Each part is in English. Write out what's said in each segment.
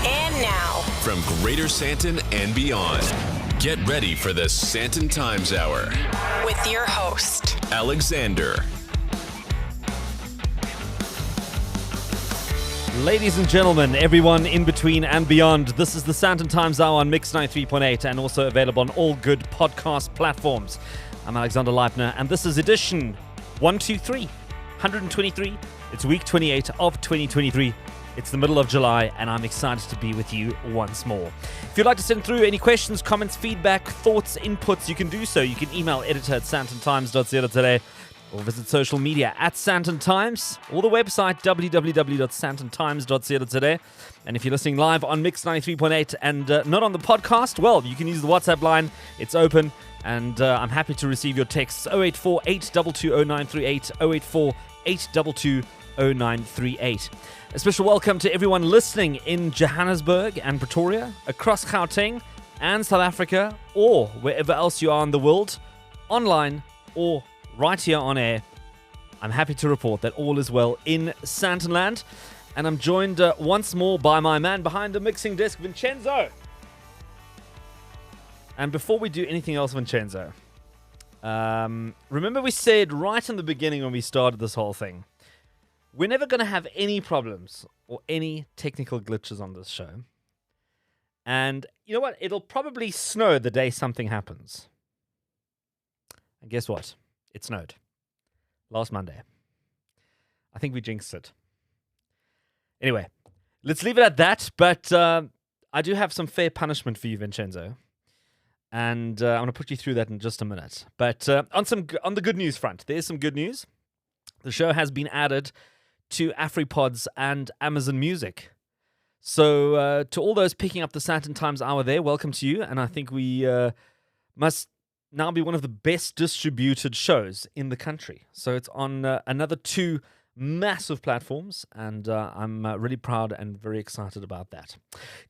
And now, from Greater Sandton and beyond, get ready for the Sandton Times Hour with your host, Alexander. Ladies and gentlemen, everyone in between and beyond, this is the Sandton Times Hour on Mix 93.8 and also available on all good podcast platforms. I'm Alexander Leipner, and this is edition 123. It's week 28 of 2023. It's the middle of July, and I'm excited to be with you once more. If you'd like to send through any questions, comments, feedback, thoughts, inputs, you can do so. You can email editor@sandtontimes.co.za or visit social media @Sandton Times or the website www.sandtontimes.co.za. And if you're listening live on Mix 93.8 and not on the podcast, well, you can use the WhatsApp line. It's open, and I'm happy to receive your texts. 084 822 0938, 084 822 0938. A special welcome to everyone listening in Johannesburg and Pretoria, across Gauteng and South Africa, or wherever else you are in the world, online or right here on air. I'm happy to report that all is well in Sandtonland, and I'm joined once more by my man behind the mixing desk, Vincenzo. And before we do anything else, Vincenzo, remember we said right in the beginning when we started this whole thing, we're never going to have any problems or any technical glitches on this show. And you know what? It'll probably snow the day something happens. And guess what? It snowed last Monday. I think we jinxed it. Anyway, let's leave it at that. But I do have some fair punishment for you, Vincenzo. And I'm going to put you through that in just a minute. But on the good news front, there's some good news. The show has been added to AfriPods and Amazon Music. So to all those picking up the Sandton Times Hour there, welcome to you. And I think we must now be one of the best distributed shows in the country. So it's on another two massive platforms, and I'm really proud and very excited about that.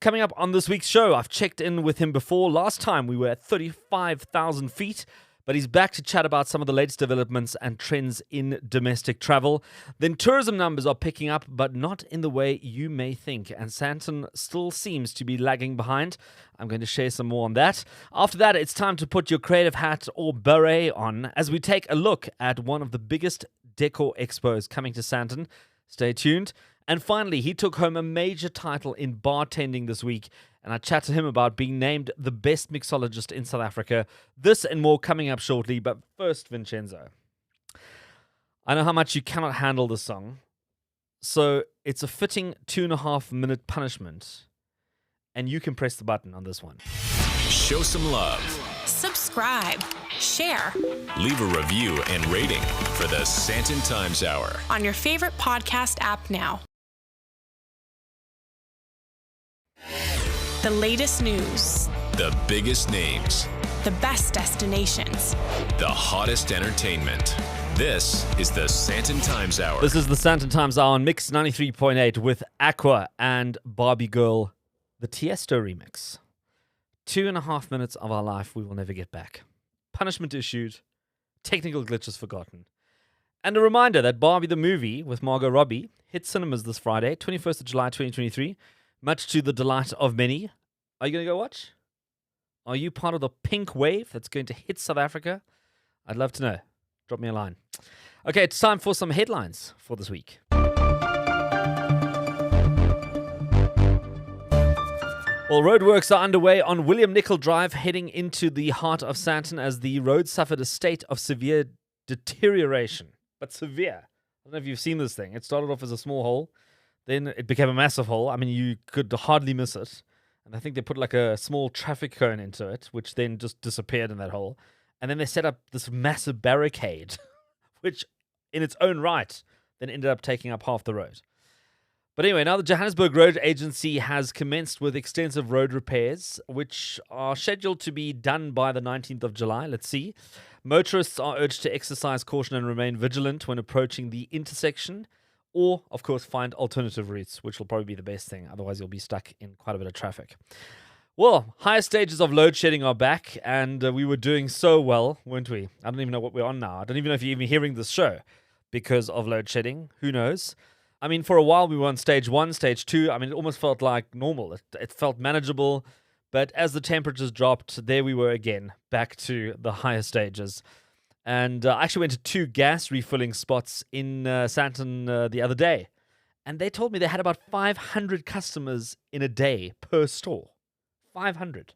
Coming up on this week's show, I've checked in with him before. Last time we were at 35,000 feet. But he's back to chat about some of the latest developments and trends in domestic travel. Then tourism numbers are picking up, but not in the way you may think. And Sandton still seems to be lagging behind. I'm going to share some more on that. After that, it's time to put your creative hat or beret on as we take a look at one of the biggest decor expos coming to Sandton. Stay tuned. And finally, he took home a major title in bartending this week, and I chat to him about being named the best mixologist in South Africa. This and more coming up shortly, but first, Vincenzo. I know how much you cannot handle this song, so it's a fitting 2.5 minute punishment, and you can press the button on this one. Show some love. subscribe, share, Leave a review and rating for the Sandton Times Hour on your favorite podcast app now. The latest news, the biggest names, the best destinations, the hottest entertainment. This is the Sandton Times Hour. This is the Sandton Times Hour on Mix 93.8 with Aqua and Barbie Girl, the Tiesto remix. 2.5 minutes of our life we will never get back. Punishment issued, technical glitches forgotten. And a reminder that Barbie the movie with Margot Robbie hits cinemas this Friday, 21st of July 2023, much to the delight of many. Are you going to go watch? Are you part of the pink wave that's going to hit South Africa? I'd love to know. Drop me a line. Okay, it's time for some headlines for this week. Well, roadworks are underway on William Nicol Drive heading into the heart of Sandton as the road suffered a state of severe deterioration. But severe. I don't know if you've seen this thing. It started off as a small hole. Then it became a massive hole. I mean, you could hardly miss it. And I think they put like a small traffic cone into it, which then just disappeared in that hole. And then they set up this massive barricade, which in its own right then ended up taking up half the road. But anyway, now the Johannesburg Road Agency has commenced with extensive road repairs, which are scheduled to be done by the 19th of July. Let's see. Motorists are urged to exercise caution and remain vigilant when approaching the intersection, or, of course, find alternative routes, which will probably be the best thing. Otherwise, you'll be stuck in quite a bit of traffic. Well, higher stages of load shedding are back, and we were doing so well, weren't we? I don't even know what we're on now. I don't even know if you're even hearing this show because of load shedding. Who knows? I mean, for a while we were on stage 1, stage 2. I mean, it almost felt like normal. It felt manageable. But as the temperatures dropped, there we were again, back to the higher stages. And I actually went to 2 gas refilling spots in Sandton the other day. And they told me they had about 500 customers in a day per store. 500.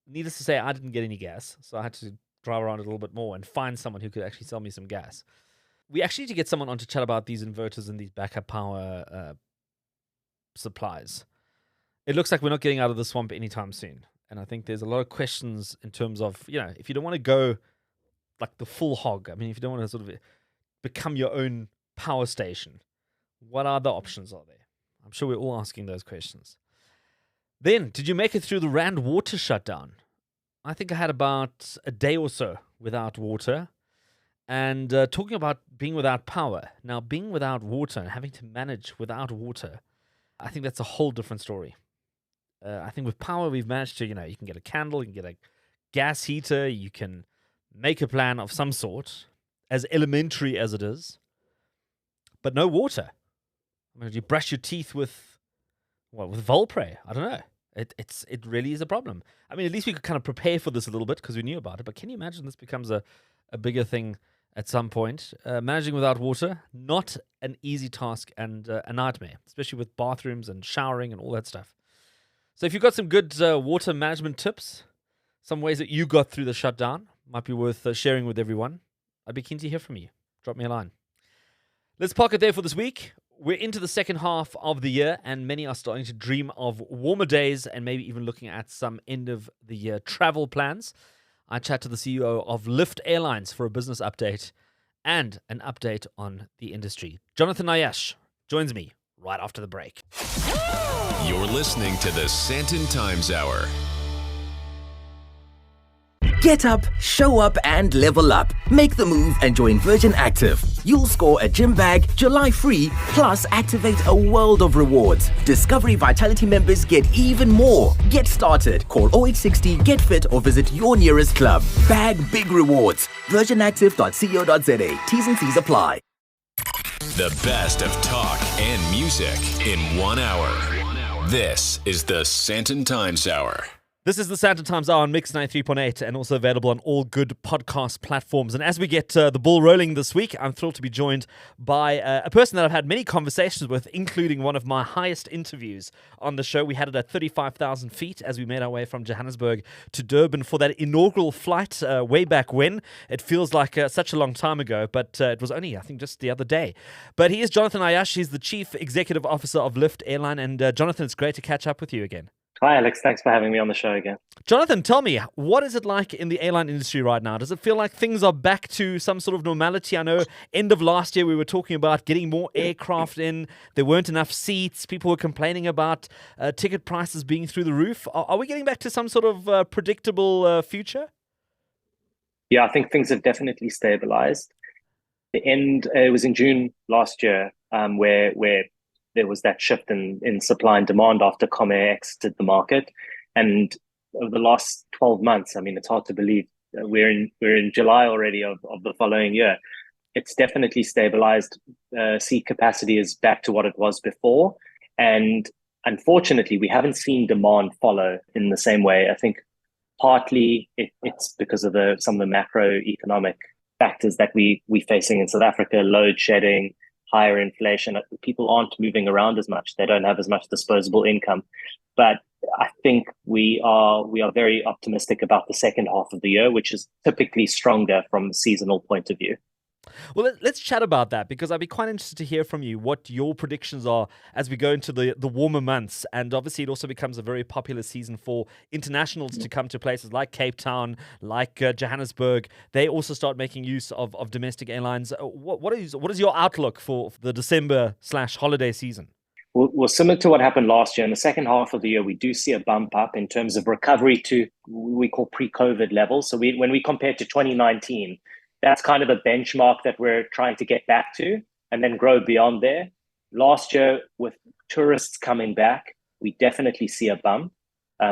Needless to say, I didn't get any gas. So I had to drive around a little bit more and find someone who could actually sell me some gas. We actually need to get someone on to chat about these inverters and these backup power supplies. It looks like we're not getting out of the swamp anytime soon. And I think there's a lot of questions in terms of, if you don't want to go like the full hog, I mean, if you don't want to sort of become your own power station, what other options are there? I'm sure we're all asking those questions. Then, did you make it through the Rand water shutdown? I think I had about a day or so without water. And talking about being without power, now being without water and having to manage without water, I think that's a whole different story. I think with power, we've managed to, you can get a candle, you can get a gas heater, you can make a plan of some sort, as elementary as it is, but no water. I mean, you brush your teeth with Volpre. I don't know. It really is a problem. I mean, at least we could kind of prepare for this a little bit because we knew about it, but can you imagine this becomes a bigger thing at some point? Managing without water, not an easy task and a nightmare, especially with bathrooms and showering and all that stuff. So if you've got some good water management tips, some ways that you got through the shutdown, might be worth sharing with everyone, I'd be keen to hear from you. Drop me a line. Let's park it there for this week. We're into the second half of the year, and many are starting to dream of warmer days and maybe even looking at some end-of-the-year travel plans. I chat to the CEO of Lift Airlines for a business update and an update on the industry. Jonathan Ayache joins me right after the break. You're listening to the Sandton Times Hour. Get up, show up, and level up. Make the move and join Virgin Active. You'll score a gym bag, July free, plus activate a world of rewards. Discovery Vitality members get even more. Get started. Call 0860 Get Fit or visit your nearest club. Bag big rewards. virginactive.co.za. T's and C's apply. The best of talk and music in 1 hour. This is the Sandton Times Hour. This is the Sandton Times Hour on Mix 93.8 and also available on all good podcast platforms. And as we get the ball rolling this week, I'm thrilled to be joined by a person that I've had many conversations with, including one of my highest interviews on the show. We had it at 35,000 feet as we made our way from Johannesburg to Durban for that inaugural flight way back when. It feels like such a long time ago, but it was only, I think, just the other day. But he is Jonathan Ayache. He's the Chief Executive Officer of Lift Airline. And Jonathan, it's great to catch up with you again. Hi, Alex. Thanks for having me on the show again. Jonathan, tell me, what is it like in the airline industry right now? Does it feel like things are back to some sort of normality? I know end of last year we were talking about getting more aircraft in. There weren't enough seats. People were complaining about ticket prices being through the roof. Are we getting back to some sort of predictable future? Yeah, I think things have definitely stabilized. It was in June last year where there was that shift in supply and demand after Comair exited the market. And over the last 12 months, I mean, it's hard to believe we're in July already of the following year. It's definitely stabilized. Seat capacity is back to what it was before. And unfortunately, we haven't seen demand follow in the same way. I think partly it's because of some of the macroeconomic factors that we're facing in South Africa, load shedding, higher inflation. People aren't moving around as much. They don't have as much disposable income. But I think we are very optimistic about the second half of the year, which is typically stronger from a seasonal point of view. Well, let's chat about that, because I'd be quite interested to hear from you what your predictions are as we go into the warmer months. And obviously, it also becomes a very popular season for internationals to come to places like Cape Town, like Johannesburg. They also start making use of domestic airlines. What is your outlook for the December/holiday season? Well, similar to what happened last year, in the second half of the year, we do see a bump up in terms of recovery to what we call pre-COVID levels. So when we compare to 2019, that's kind of a benchmark that we're trying to get back to and then grow beyond there. Last year, with tourists coming back, we definitely see a bump,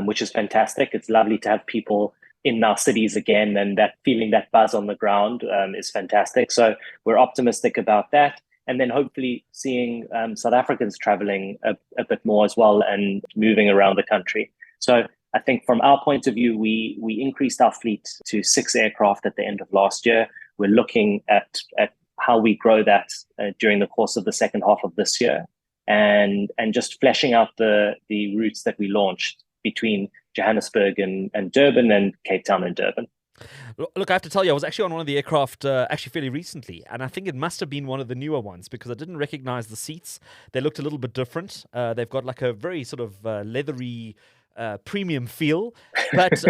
which is fantastic. It's lovely to have people in our cities again, and that feeling, that buzz on the ground is fantastic. So we're optimistic about that. and then hopefully seeing South Africans traveling a bit more as well and moving around the country. So I think from our point of view, we increased our fleet to 6 aircraft at the end of last year. We're looking at how we grow that during the course of the second half of this year, and just fleshing out the routes that we launched between Johannesburg and Durban, and Cape Town and Durban. Look, I have to tell you, I was actually on one of the aircraft actually fairly recently, and I think it must have been one of the newer ones because I didn't recognize the seats. They looked a little bit different. They've got like a very sort of leathery premium feel. But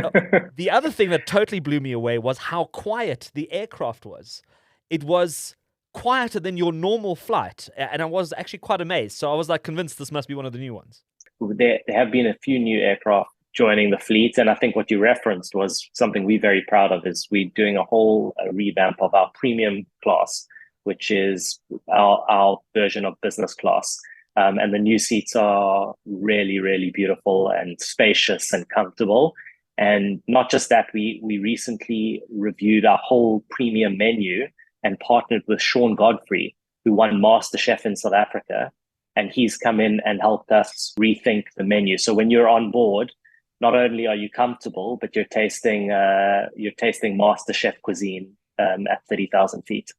the other thing that totally blew me away was how quiet the aircraft was. It was quieter than your normal flight, and I was actually quite amazed. So I was like convinced this must be one of the new ones. There have been a few new aircraft joining the fleet, and I think what you referenced was something we're very proud of. Is we're doing a whole revamp of our premium class, which is our version of business class. And the new seats are really, really beautiful and spacious and comfortable. And not just that, we recently reviewed our whole premium menu and partnered with Sean Godfrey, who won MasterChef in South Africa. And he's come in and helped us rethink the menu. So when you're on board, not only are you comfortable, but you're tasting MasterChef cuisine at 30,000 feet.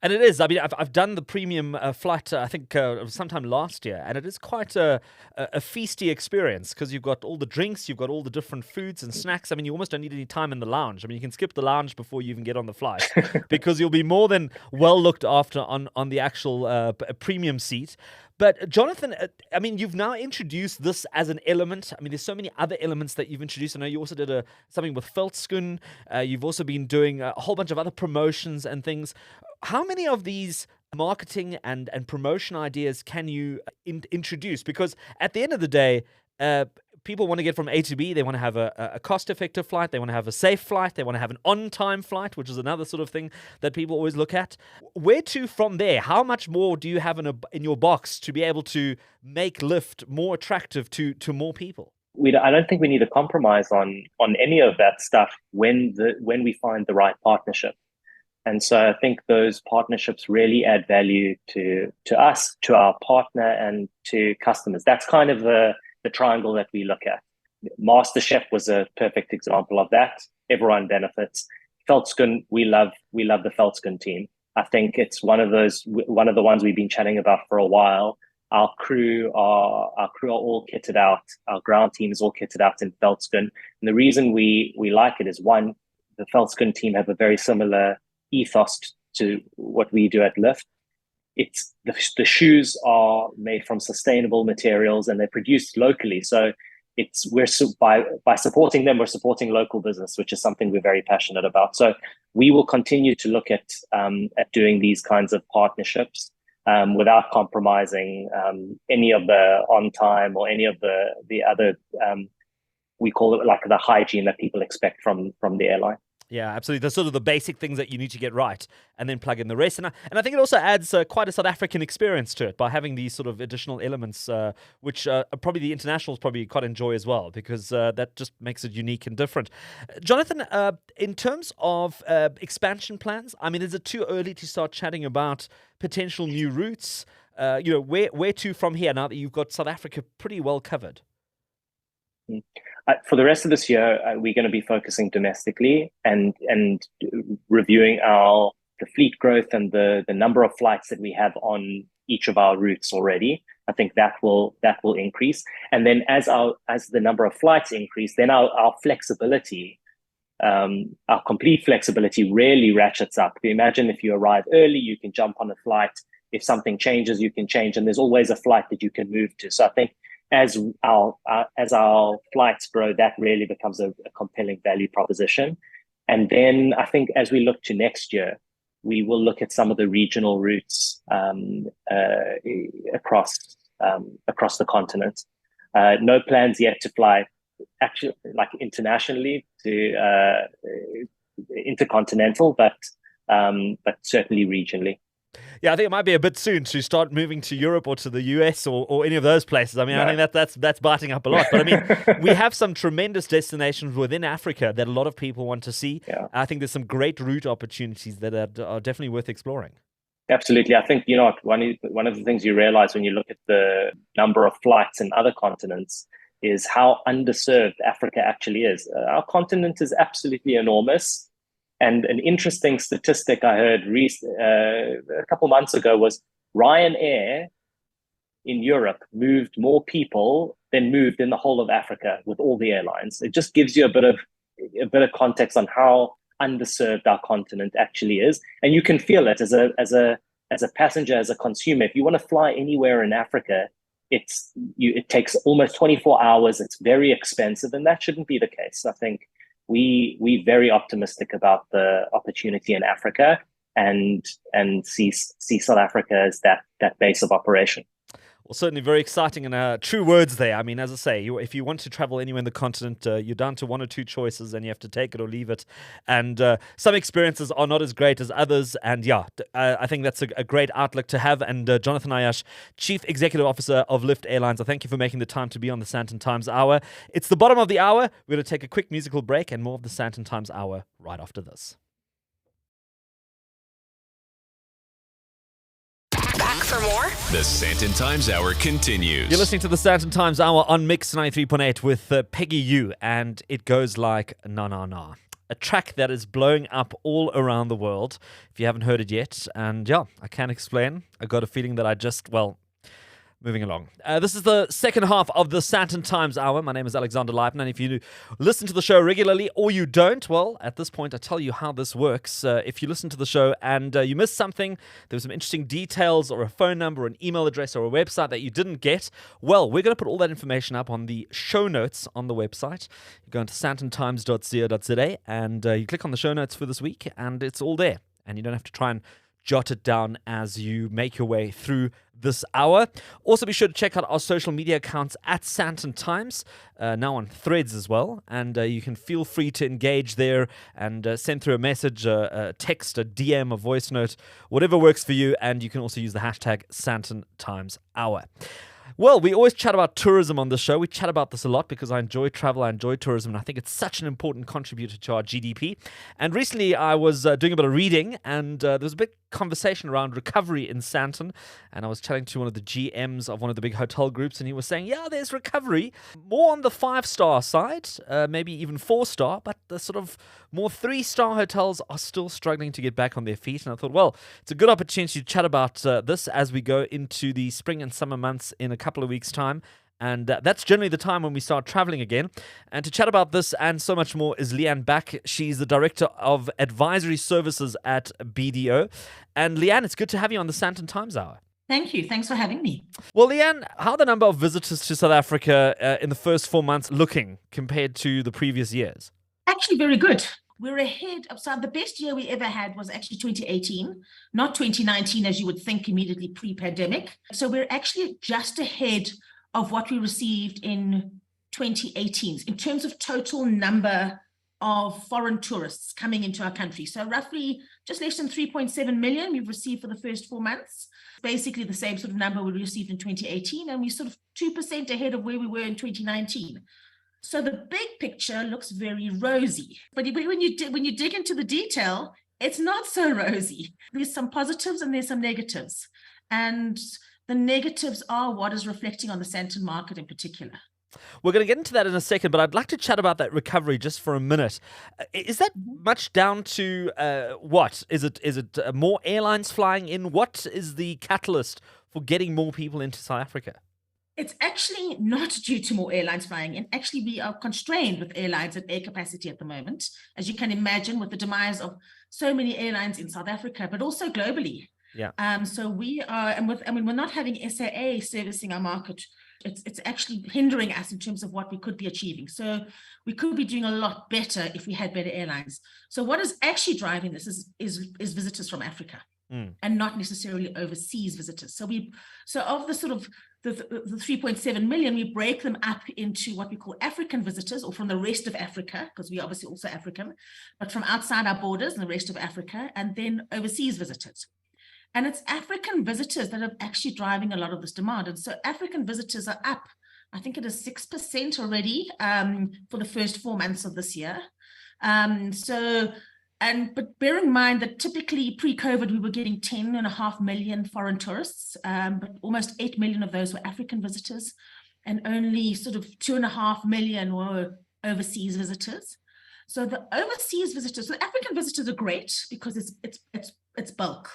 And it is. I mean, I've done the premium flight, I think, sometime last year, and it is quite a feasty experience because you've got all the drinks, you've got all the different foods and snacks. I mean, you almost don't need any time in the lounge. I mean, you can skip the lounge before you even get on the flight because you'll be more than well looked after on the actual premium seat. But Jonathan, I mean, you've now introduced this as an element. I mean, there's so many other elements that you've introduced. I know you also did something with Veldskun. You've also been doing a whole bunch of other promotions and things. How many of these marketing and promotion ideas can you introduce? Because at the end of the day, people want to get from A to B. They want to have a cost-effective flight. They want to have a safe flight. They want to have an on-time flight, which is another sort of thing that people always look at. Where to from there? How much more do you have in your box to be able to make Lift more attractive to more people? I don't think we need to compromise on any of that stuff when we find the right partnership. And so I think those partnerships really add value to us, to our partner, and to customers. That's kind of the triangle that we look at. MasterChef was a perfect example of that. Everyone benefits. Veldskun, we love the Veldskun team. I think it's one of the ones we've been chatting about for a while. Our crew are all kitted out. Our ground team is all kitted out in Veldskun. And the reason we like it is, one, the Veldskun team have a very similar ethos to what we do at Lift. It's the shoes are made from sustainable materials and they're produced locally. So by supporting them, we're supporting local business, which is something we're very passionate about. So we will continue to look at doing these kinds of partnerships without compromising any of the on time or any of the other we call it like the hygiene that people expect from the airline. Yeah, absolutely. There's sort of the basic things that you need to get right and then plug in the rest. And I think it also adds quite a South African experience to it by having these sort of additional elements, which probably the internationals probably quite enjoy as well, because that just makes it unique and different. Jonathan, in terms of expansion plans, I mean, is it too early to start chatting about potential new routes? Where to from here now that you've got South Africa pretty well covered? For the rest of this year, we're going to be focusing domestically and reviewing the fleet growth and the number of flights that we have on each of our routes already. I think that will increase, and then as the number of flights increase, then our flexibility, our complete flexibility, really ratchets up. Imagine if you arrive early, you can jump on a flight. If something changes, you can change, and there's always a flight that you can move to. So I think as our flights grow, that really becomes a compelling value proposition. And then I think as we look to next year, we will look at some of the regional routes across the continent. No plans yet to fly actually like internationally to intercontinental, but certainly regionally. Yeah, I think it might be a bit soon to start moving to Europe or to the US or any of those places. I mean, no. I think that's biting up a lot. But I mean, we have some tremendous destinations within Africa that a lot of people want to see. Yeah. I think there's some great route opportunities that are definitely worth exploring. Absolutely. I think, one of the things you realize when you look at the number of flights in other continents is how underserved Africa actually is. Our continent is absolutely enormous. And an interesting statistic I heard a couple months ago was Ryanair in Europe moved more people than moved in the whole of Africa with all the airlines. It just gives you a bit of context on how underserved our continent actually is, and you can feel it as a passenger, as a consumer. If you want to fly anywhere in Africa, it takes almost 24 hours. It's very expensive, and that shouldn't be the case. I think we're very optimistic about the opportunity in Africa, and see South Africa as that base of operation. Well, certainly very exciting and true words there. I mean, as I say, if you want to travel anywhere in the continent, you're down to one or two choices and you have to take it or leave it. And some experiences are not as great as others. And I think that's a great outlook to have. And Jonathan Ayache, Chief Executive Officer of Lift Airlines, I thank you for making the time to be on the Sandton Times Hour. It's the bottom of the hour. We're going to take a quick musical break and more of the Sandton Times Hour right after this. For more? The Sandton Times Hour continues. You're listening to the Sandton Times Hour on Mix 93.8 with Peggy U, and it goes like Na Na Na. A track that is blowing up all around the world, if you haven't heard it yet. And I can't explain. I got a feeling that moving along. This is the second half of the Sandton Times Hour. My name is Alexander Leibman, and if you listen to the show regularly or you don't, well, at this point, I tell you how this works. If you listen to the show and you missed something, there was some interesting details or a phone number or an email address or a website that you didn't get, well, we're going to put all that information up on the show notes on the website. You go into sandtontimes.co.za and you click on the show notes for this week, and it's all there. And you don't have to try and jot it down as you make your way through this hour. Also, be sure to check out our social media accounts at Sandton Times, now on Threads as well. And you can feel free to engage there and send through a message, a text, a DM, a voice note, whatever works for you. And you can also use the hashtag Sandton Times Hour. Well, we always chat about tourism on the show. We chat about this a lot because I enjoy travel, I enjoy tourism, and I think it's such an important contributor to our GDP. And recently I was doing a bit of reading, and there was a big conversation around recovery in Sandton, and I was chatting to one of the GMs of one of the big hotel groups, and he was saying, there's recovery, more on the 5-star side, maybe even 4-star, but the sort of more 3-star hotels are still struggling to get back on their feet. And I thought, well, it's a good opportunity to chat about this as we go into the spring and summer months in a couple of weeks' time. And that's generally the time when we start traveling again. And to chat about this and so much more is Leanne Back. She's the Director of Advisory Services at BDO. And Leanne, it's good to have you on the Sandton Times Hour. Thank you. Thanks for having me. Well, Leanne, how are the number of visitors to South Africa in the first 4 months looking compared to the previous years? Actually, very good. We're ahead of the best year we ever had was actually 2018, not 2019, as you would think immediately pre-pandemic. So we're actually just ahead of what we received in 2018 in terms of total number of foreign tourists coming into our country. So roughly just less than 3.7 million we've received for the first 4 months. Basically the same sort of number we received in 2018, and we're sort of 2% ahead of where we were in 2019. So the big picture looks very rosy, but when you dig into the detail, it's not so rosy. There's some positives and there's some negatives, and the negatives are what is reflecting on the Sandton market in particular. We're going to get into that in a second, but I'd like to chat about that recovery just for a minute. Is that much down to what? Is it more airlines flying in? What is the catalyst for getting more people into South Africa? It's actually not due to more airlines flying in. Actually, we are constrained with airlines at air capacity at the moment, as you can imagine, with the demise of so many airlines in South Africa, but also globally. Yeah. So we are, we're not having SAA servicing our market. It's actually hindering us in terms of what we could be achieving. So we could be doing a lot better if we had better airlines. So what is actually driving this is visitors from Africa, and not necessarily overseas visitors. So of the sort of the 3.7 million, we break them up into what we call African visitors, or from the rest of Africa, because we obviously also African, but from outside our borders and the rest of Africa, and then overseas visitors. And it's African visitors that are actually driving a lot of this demand. And so African visitors are up, I think it is 6% already for the first 4 months of this year. But bear in mind that typically pre-COVID, we were getting 10.5 million foreign tourists, but almost 8 million of those were African visitors, and only sort of 2.5 million were overseas visitors. So the overseas visitors, so the African visitors are great because it's bulk.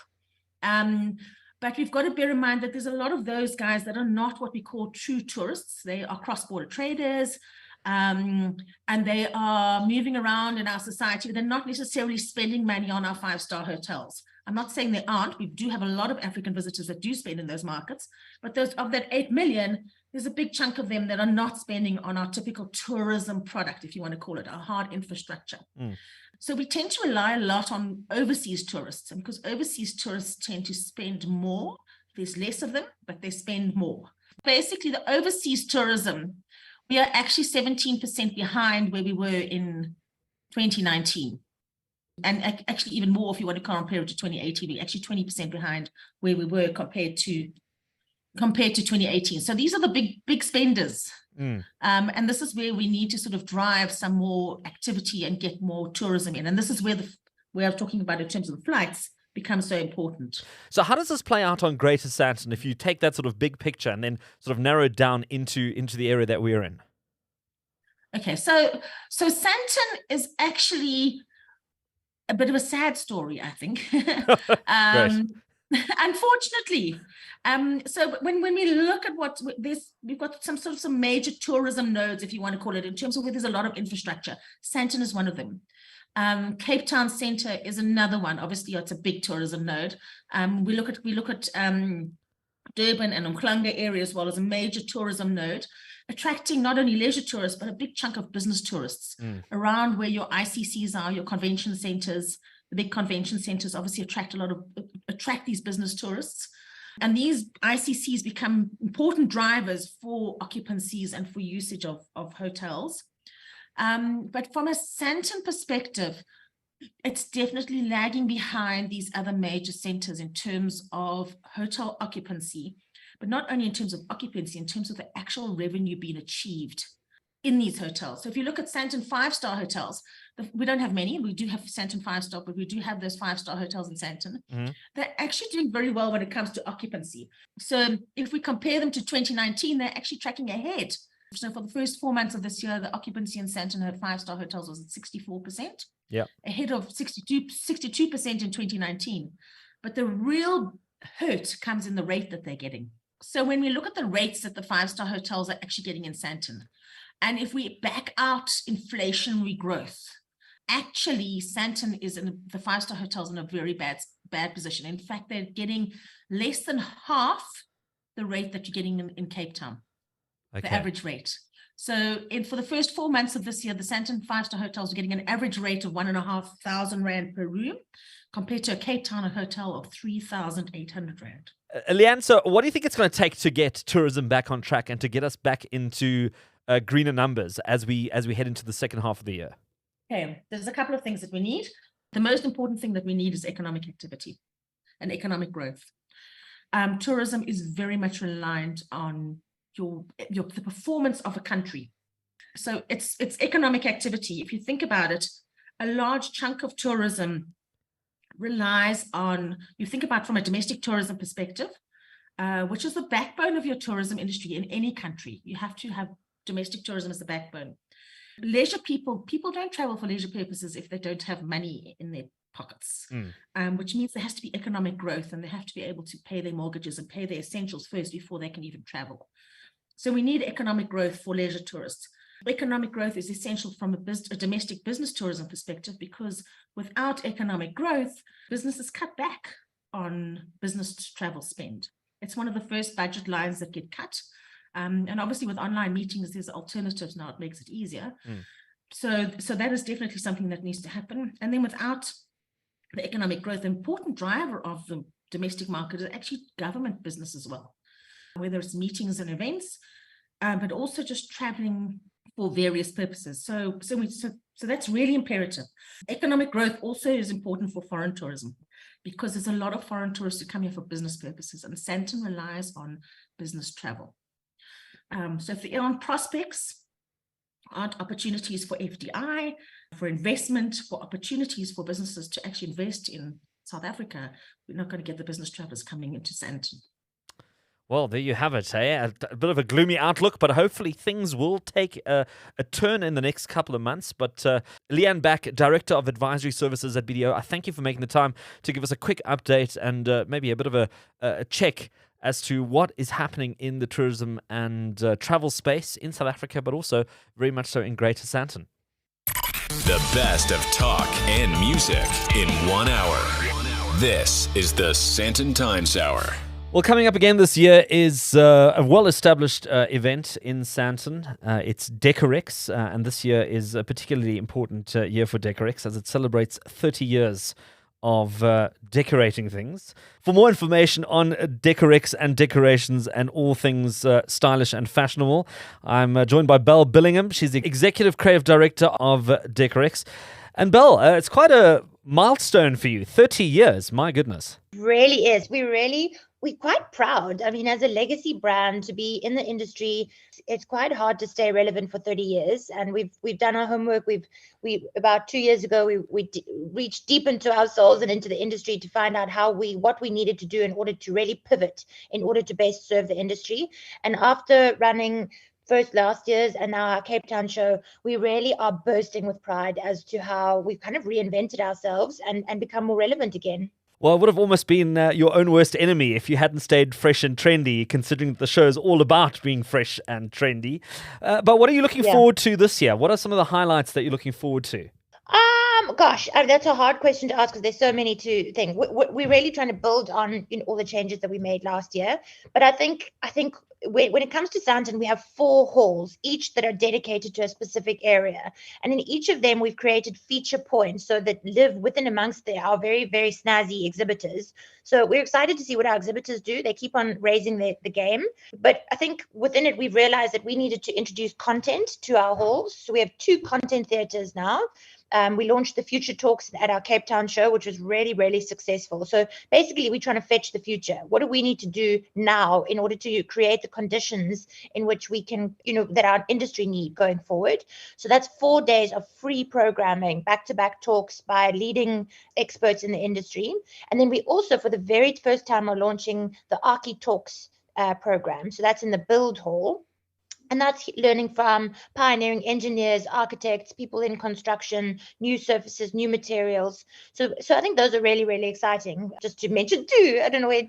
But we've got to bear in mind that there's a lot of those guys that are not what we call true tourists. They are cross-border traders, and they are moving around in our society. They're not necessarily spending money on our 5-star hotels. I'm not saying they aren't. We do have a lot of African visitors that do spend in those markets, but those of that 8 million, there's a big chunk of them that are not spending on our typical tourism product, if you want to call it, our hard infrastructure. So we tend to rely a lot on overseas tourists, and because overseas tourists tend to spend more, there's less of them, but they spend more. Basically, the overseas tourism, we are actually 17% behind where we were in 2019. And actually even more if you want to compare it to 2018, we're actually 20% behind where we were compared to 2018. So these are the big spenders. And this is where we need to sort of drive some more activity and get more tourism in. And this is where I'm talking about in terms of the flights becomes so important. So how does this play out on Greater Sandton if you take that sort of big picture and then sort of narrow it down into the area that we're in? Okay, so Sandton is actually a bit of a sad story, I think. Unfortunately. So when we look at what this, we've got some major tourism nodes, if you want to call it, in terms of where there's a lot of infrastructure. Sandton is one of them. Cape Town Centre is another one. Obviously, it's a big tourism node. We look at Durban and Umhlanga area as well as a major tourism node, attracting not only leisure tourists, but a big chunk of business tourists around where your ICCs are, your convention centers. The big convention centers obviously attract these business tourists. And these ICCs become important drivers for occupancies and for usage of hotels. But from a Sandton perspective, it's definitely lagging behind these other major centers in terms of hotel occupancy, but not only in terms of occupancy, in terms of the actual revenue being achieved in these hotels. So if you look at Sandton 5-star hotels, we don't have many. We do have Sandton 5-star, but we do have those 5-star hotels in Sandton. They're actually doing very well when it comes to occupancy. So if we compare them to 2019, they're actually tracking ahead. So for the first 4 months of this year, the occupancy in Sandton at 5-star hotels was at 64%, ahead of 62% in 2019. But the real hurt comes in the rate that they're getting. So when we look at the rates that the 5-star hotels are actually getting in Sandton, and if we back out inflationary growth, actually Sandton is in the 5-star hotels in a very bad position. In fact, they're getting less than half the rate that you're getting in Cape Town, the average rate. So for the first 4 months of this year, the Sandton 5-star hotels are getting an average rate of 1,500 Rand per room, compared to a Cape Town hotel of 3,800 Rand. Leanne, so what do you think it's going to take to get tourism back on track and to get us back into greener numbers as we head into the second half of the year? Okay, there's a couple of things that we need. The most important thing that we need is economic activity and economic growth. Tourism is very much reliant on the performance of a country. So it's economic activity. If you think about it, a large chunk of tourism relies on, you think about from a domestic tourism perspective, which is the backbone of your tourism industry in any country. You have to have domestic tourism as the backbone. Leisure people don't travel for leisure purposes if they don't have money in their pockets, which means there has to be economic growth, and they have to be able to pay their mortgages and pay their essentials first before they can even travel. So we need economic growth for leisure tourists. Economic growth is essential from a domestic business tourism perspective, because without economic growth, businesses cut back on business travel spend. It's one of the first budget lines that get cut. And obviously with online meetings, there's alternatives now. It makes it easier. So that is definitely something that needs to happen. And then without the economic growth, the important driver of the domestic market is actually government business as well, whether it's meetings and events, but also just traveling for various purposes. So that's really imperative. Economic growth also is important for foreign tourism, because there's a lot of foreign tourists who come here for business purposes, and Sandton relies on business travel. So if the airline prospects, aren't opportunities for FDI, for investment, for opportunities for businesses to actually invest in South Africa, we're not going to get the business travelers coming into Sandton. Well, there you have it, eh? A bit of a gloomy outlook, but hopefully things will take a turn in the next couple of months. But Leanne Back, Director of Advisory Services at BDO, I thank you for making the time to give us a quick update and maybe a bit of a check as to what is happening in the tourism and travel space in South Africa, but also very much so in Greater Sandton. The best of talk and music in 1 hour. This is the Sandton Times Hour. Well, coming up again this year is a well-established event in Sandton. It's Decorex, and this year is a particularly important year for Decorex as it celebrates 30 years of decorating things. For more information on Decorex and decorations and all things stylish and fashionable, I'm joined by Bielle Bellingham. She's the Executive Creative Director of Decorex. And Bielle, it's quite a milestone for you, 30 years, my goodness. Really is. We're quite proud. I mean, as a legacy brand, to be in the industry, it's quite hard to stay relevant for 30 years. And we've done our homework. We about 2 years ago, we reached deep into our souls and into the industry to find out what we needed to do in order to really pivot, in order to best serve the industry. And after running first last year's and now our Cape Town show, we really are bursting with pride as to how we've kind of reinvented ourselves and become more relevant again. Well, it would have almost been your own worst enemy if you hadn't stayed fresh and trendy, considering that the show is all about being fresh and trendy. But what are you looking forward to this year? What are some of the highlights that you're looking forward to? Gosh, that's a hard question to ask because there's so many to think. We're really trying to build on all the changes that we made last year. But I think when it comes to Sandton, we have 4 halls, each that are dedicated to a specific area. And in each of them, we've created feature points so that live within amongst our very, very snazzy exhibitors. So we're excited to see what our exhibitors do. They keep on raising the game. But I think within it, we've realized that we needed to introduce content to our halls. So we have 2 content theaters now. We launched the Future Talks at our Cape Town show, which was really, really successful. So basically, we're trying to fetch the future. What do we need to do now in order to create the conditions in which we can, that our industry need going forward? So that's 4 days of free programming, back-to-back talks by leading experts in the industry. And then we also, for the very first time, are launching the Ayache Talks program. So that's in the Build Hall. And that's learning from pioneering engineers, architects, people in construction, new surfaces, new materials. So I think those are really, really exciting. Just to mention 2, I don't know where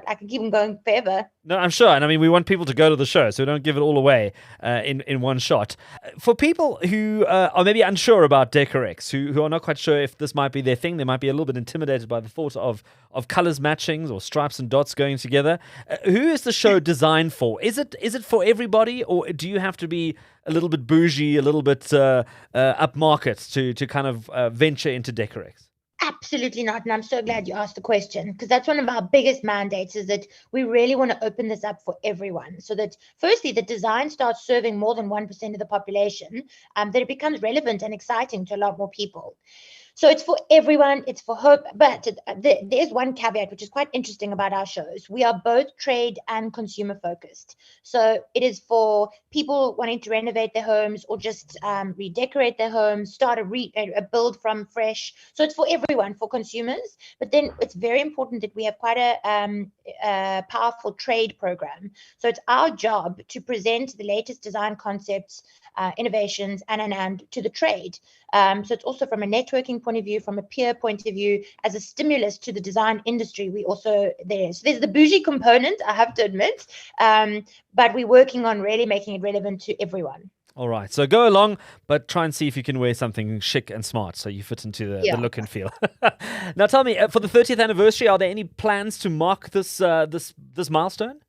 I can keep them going forever. No, I'm sure. And I mean, we want people to go to the show, so we don't give it all away in one shot. For people who are maybe unsure about Decorex, who are not quite sure if this might be their thing, they might be a little bit intimidated by the thought of colors matching or stripes and dots going together. Who is the show designed for? Is it for everybody, or do you have to be a little bit bougie, a little bit upmarket to kind of venture into Decorex? Absolutely not. And I'm so glad you asked the question, because that's one of our biggest mandates, is that we really want to open this up for everyone. So that firstly, the design starts serving more than 1% of the population, that it becomes relevant and exciting to a lot more people. So it's for everyone, it's for hope, but there's one caveat which is quite interesting about our shows. We are both trade and consumer focused. So it is for people wanting to renovate their homes or just redecorate their homes, start a build from fresh. So it's for everyone, for consumers. But then it's very important that we have quite a powerful trade program. So it's our job to present the latest design concepts, innovations and to the trade. So it's also from a networking point of view, from a peer point of view, as a stimulus to the design industry. We also there. So there's the bougie component, I have to admit, but we're working on really making it relevant to everyone. All right, so go along, but try and see if you can wear something chic and smart so you fit into the look and feel. Now tell me, for the 30th anniversary, are there any plans to mark this milestone?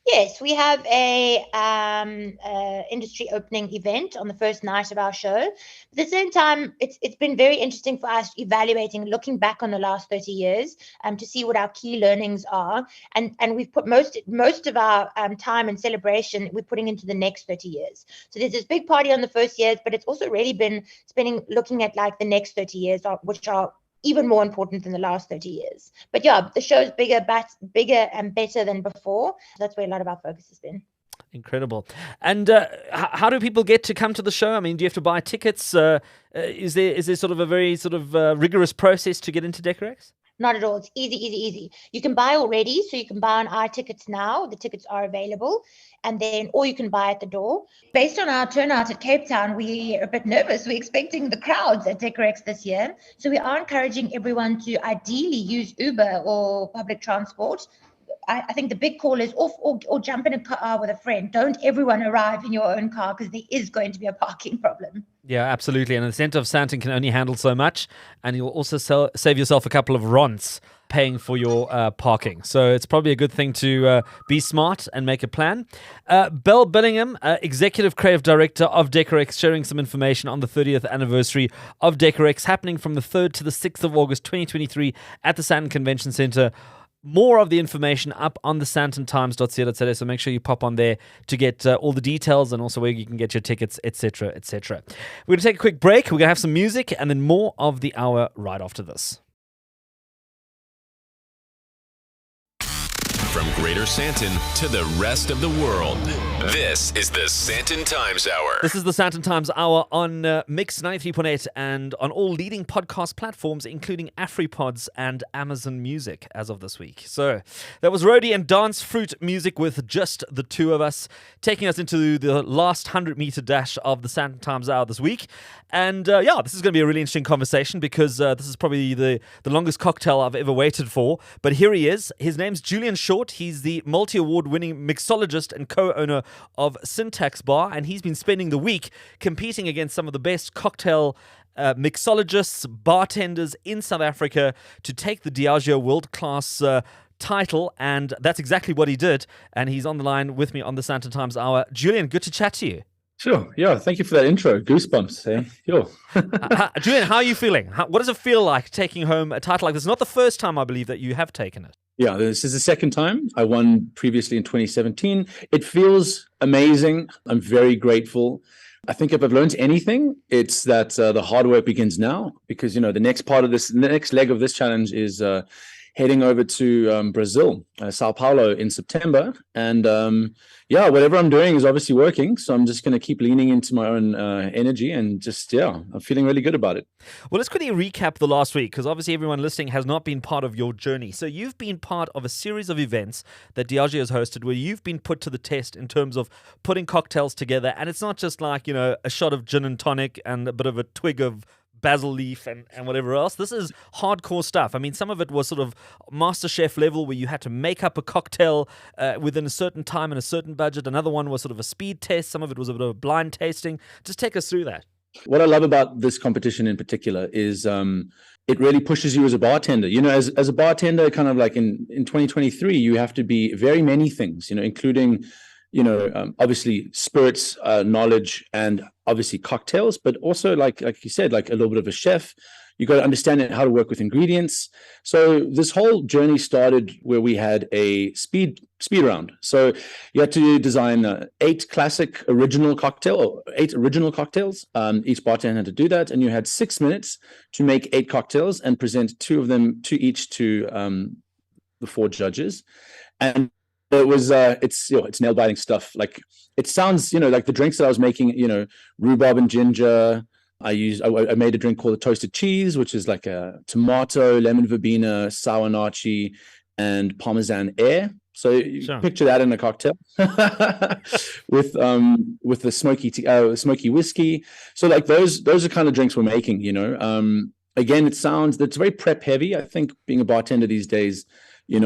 Yes, we have a industry opening event on the first night of our show. At the same time, it's been very interesting for us evaluating, looking back on the last 30 years to see what our key learnings are. And we've put most of our time and celebration we're putting into the next 30 years. So there's this big party on the first years, but it's also really been looking at like the next 30 years, which are even more important than the last 30 years. But yeah, the show is bigger and better than before. So that's where a lot of our focus has been. Incredible. And how do people get to come to the show? I mean, do you have to buy tickets? Is there sort of a very sort of rigorous process to get into Decorex? Not at all. It's easy, easy, easy. You can buy already, so you can buy on our tickets now. The tickets are available, and then, or you can buy at the door. Based on our turnout at Cape Town, we are a bit nervous. We're expecting the crowds at Decorex this year, so we are encouraging everyone to ideally use Uber or public transport. I think the big call is off or jump in a car with a friend. Don't everyone arrive in your own car, because there is going to be a parking problem. Yeah, absolutely. And the centre of Sandton can only handle so much. And you'll also save yourself a couple of ronds paying for your parking. So it's probably a good thing to be smart and make a plan. Bielle Bellingham, Executive Creative Director of Decorex, sharing some information on the 30th anniversary of Decorex, happening from the 3rd to the 6th of August 2023 at the Sandton Convention Centre. More of the information up on the sandtontimes.co.za, so make sure you pop on there to get all the details and also where you can get your tickets, etc., etc. We're going to take a quick break. We're going to have some music and then more of the hour right after this. From Greater Sandton to the rest of the world, this is the Sandton Times Hour. This is the Sandton Times Hour on Mix 93.8 and on all leading podcast platforms, including AfriPods and Amazon Music as of this week. So that was roadie and dance fruit music with just the two of us, taking us into the last 100-meter dash of the Sandton Times Hour this week. And this is going to be a really interesting conversation, because this is probably the longest cocktail I've ever waited for. But here he is. His name's Julian Short. He's the multi-award-winning mixologist and co-owner of Syntax Bar, and he's been spending the week competing against some of the best cocktail mixologists, bartenders in South Africa to take the Diageo World Class title, and that's exactly what he did. And he's on the line with me on the Sandton Times Hour. Julian, good to chat to you. Sure. Yeah. Thank you for that intro. Goosebumps. Eh? Sure. Julian, how are you feeling? What does it feel like taking home a title like this? Not the first time, I believe, that you have taken it. Yeah, this is the second time. I won previously in 2017. It feels amazing. I'm very grateful. I think if I've learned anything, it's that the hard work begins now, because, the next part of this, the next leg of this challenge is heading over to Brazil, Sao Paulo in September. And whatever I'm doing is obviously working. So I'm just going to keep leaning into my own energy and just, I'm feeling really good about it. Well, let's quickly recap the last week, because obviously everyone listening has not been part of your journey. So you've been part of a series of events that Diageo has hosted, where you've been put to the test in terms of putting cocktails together. And it's not just like, a shot of gin and tonic and a bit of a twig of basil leaf and whatever else. This is hardcore stuff. I mean, some of it was sort of MasterChef level, where you had to make up a cocktail within a certain time and a certain budget. Another one was sort of a speed test. Some of it was a bit of a blind tasting. Just take us through that. What I love about this competition in particular is it really pushes you as a bartender. As a bartender, kind of like in 2023, you have to be very many things, including obviously spirits, knowledge, and obviously cocktails, but also like you said, like a little bit of a chef. You got to understand how to work with ingredients. So this whole journey started where we had a speed round. So you had to design 8 original cocktails. Each bartender had to do that, and you had 6 minutes to make 8 cocktails and present 2 of them to each to the 4 judges. And it was it's nail biting stuff. Like, it sounds like the drinks that I was making, rhubarb and ginger. I made a drink called the toasted cheese, which is like a tomato, lemon verbena, sour nachi, and Parmesan air. So you picture that in a cocktail with the smoky whiskey. So like those are kind of drinks we're making. Again, it's very prep heavy. I think being a bartender these days, a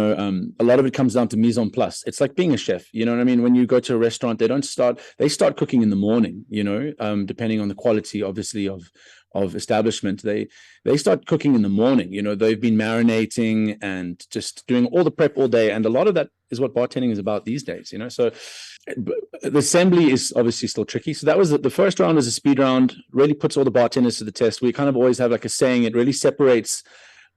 lot of it comes down to mise en place. It's like being a chef. You know what I mean? When you go to a restaurant, they start cooking in the morning, depending on the quality, obviously, of establishment. They start cooking in the morning. They've been marinating and just doing all the prep all day. And a lot of that is what bartending is about these days, So the assembly is obviously still tricky. So that was the first round is a speed round, really puts all the bartenders to the test. We kind of always have like a saying, it really separates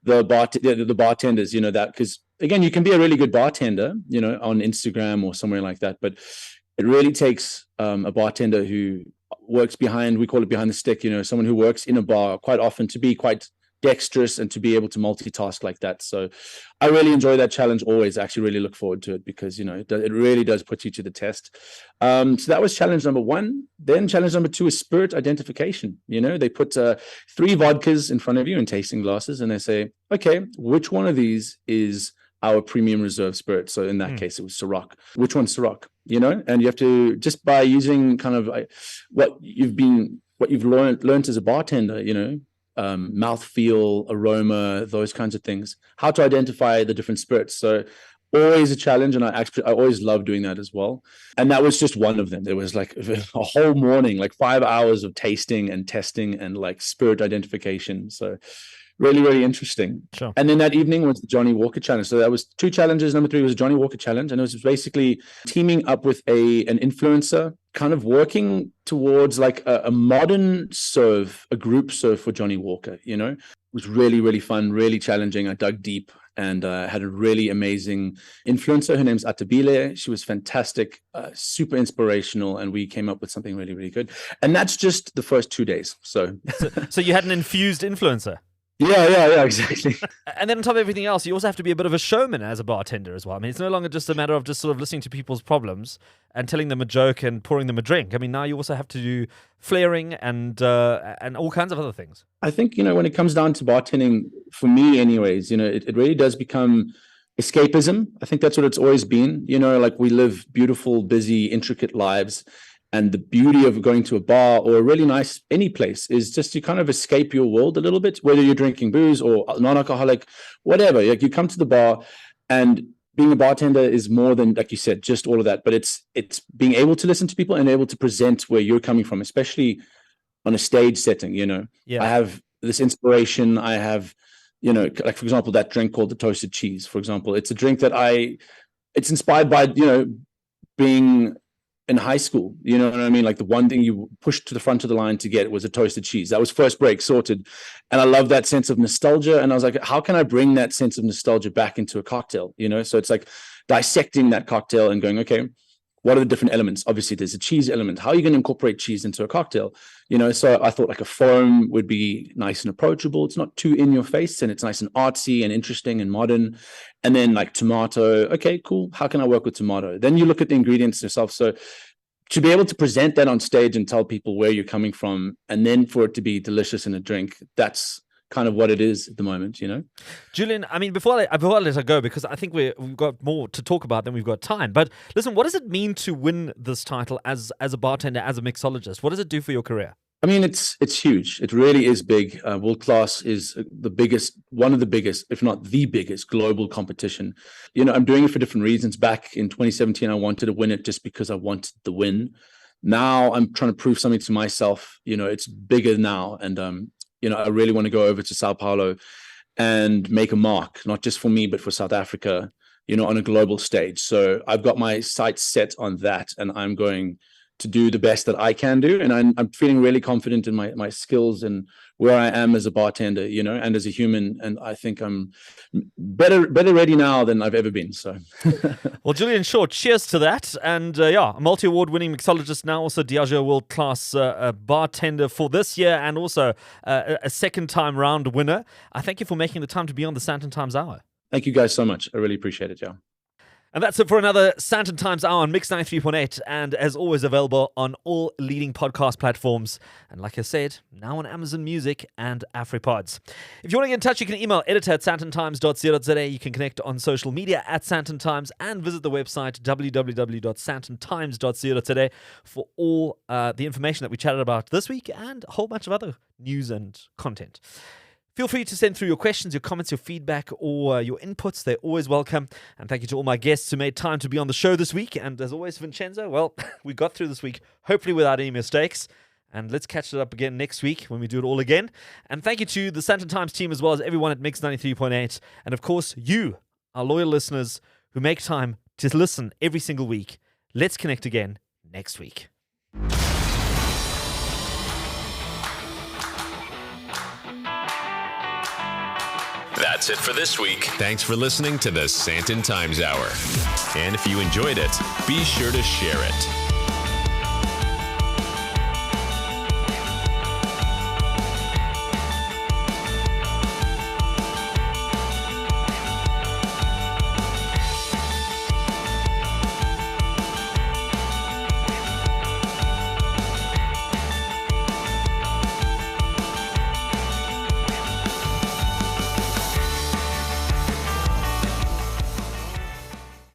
the bartenders, that, because again, you can be a really good bartender, on Instagram or somewhere like that, but it really takes a bartender who works we call it behind the stick, someone who works in a bar quite often to be quite dexterous and to be able to multitask like that. So I really enjoy that challenge always. I actually really look forward to it because, it really does put you to the test. So that was challenge number 1. Then challenge number 2 is spirit identification. They put 3 vodkas in front of you in tasting glasses and they say, okay, which one of these is our premium reserve spirit? So in that case, it was Ciroc. Which one's Ciroc? And you have to, just by using kind of what you've learned as a bartender, mouthfeel, aroma, those kinds of things, how to identify the different spirits. So always a challenge, and I always love doing that as well. And that was just one of them. There was like a whole morning, like 5 hours of tasting and testing and like spirit identification. So really, really interesting. Sure. And then that evening was the Johnny Walker challenge. So that was 2 challenges. Number 3 was a Johnny Walker challenge, and it was basically teaming up with an influencer, kind of working towards like a modern serve, a group serve for Johnny Walker. It was really, really fun, really challenging. I dug deep and had a really amazing influencer. Her name's Atabile. She was fantastic, super inspirational, and we came up with something really, really good. And that's just the first 2 days. So you had an infused influencer. Yeah, exactly. And then on top of everything else, you also have to be a bit of a showman as a bartender as well. I mean, it's no longer just a matter of just sort of listening to people's problems and telling them a joke and pouring them a drink. I mean, now you also have to do flaring and all kinds of other things. I think, when it comes down to bartending, for me anyways, it really does become escapism. I think that's what it's always been. Like we live beautiful, busy, intricate lives. And the beauty of going to a bar or a really nice any place is just to kind of escape your world a little bit, whether you're drinking booze or non-alcoholic, whatever. Like you come to the bar, and being a bartender is more than, like you said, just all of that. But it's being able to listen to people and able to present where you're coming from, especially on a stage setting. Yeah. I have this inspiration. I have, like for example, that drink called the toasted cheese. For example, it's a drink that it's inspired by being in high school, you know what I mean? Like the one thing you pushed to the front of the line to get was a toasted cheese. That was first break sorted. And I love that sense of nostalgia. And I was like, how can I bring that sense of nostalgia back into a cocktail? So it's like dissecting that cocktail and going, okay, what are the different elements? Obviously, there's a cheese element. How are you going to incorporate cheese into a cocktail? So I thought like a foam would be nice and approachable. It's not too in your face, and it's nice and artsy and interesting and modern. And then like tomato. Okay, cool. How can I work with tomato? Then you look at the ingredients yourself. So to be able to present that on stage and tell people where you're coming from, and then for it to be delicious in a drink, that's kind of what it is at the moment, Julian, I mean, before I let her go, because I think we've got more to talk about than we've got time. But listen, what does it mean to win this title as a bartender, as a mixologist? What does it do for your career? I mean, it's huge. It really is big. World Class is one of the biggest, if not the biggest, global competition. I'm doing it for different reasons. Back in 2017, I wanted to win it just because I wanted the win. Now I'm trying to prove something to myself. It's bigger now, and I really want to go over to Sao Paulo and make a mark, not just for me, but for South Africa, on a global stage. So I've got my sights set on that, and I'm going to do the best that I can do. And I'm feeling really confident in my skills and where I am as a bartender, and as a human. And I think I'm better ready now than I've ever been. So, well, Julian Shaw, cheers to that. And a multi-award winning mixologist, now also Diageo World Class bartender for this year, and also a second time round winner. I thank you for making the time to be on the Sandton Times Hour. Thank you guys so much. I really appreciate it, yeah. And that's it for another Sandton Times Hour on Mix 93.8, and as always available on all leading podcast platforms. And like I said, now on Amazon Music and AfriPods. If you want to get in touch, you can email editor@sandtontimes.co.za. You can connect on social media @Sandton Times, and visit the website www.sandtontimes.co.za for all the information that we chatted about this week and a whole bunch of other news and content. Feel free to send through your questions, your comments, your feedback, or your inputs. They're always welcome. And thank you to all my guests who made time to be on the show this week. And as always, Vincenzo, well, we got through this week, hopefully without any mistakes. And let's catch it up again next week when we do it all again. And thank you to the Sandton Times team, as well as everyone at Mix 93.8. And of course, you, our loyal listeners who make time to listen every single week. Let's connect again next week. That's it for this week. Thanks for listening to the Sandton Times Hour. And if you enjoyed it, be sure to share it.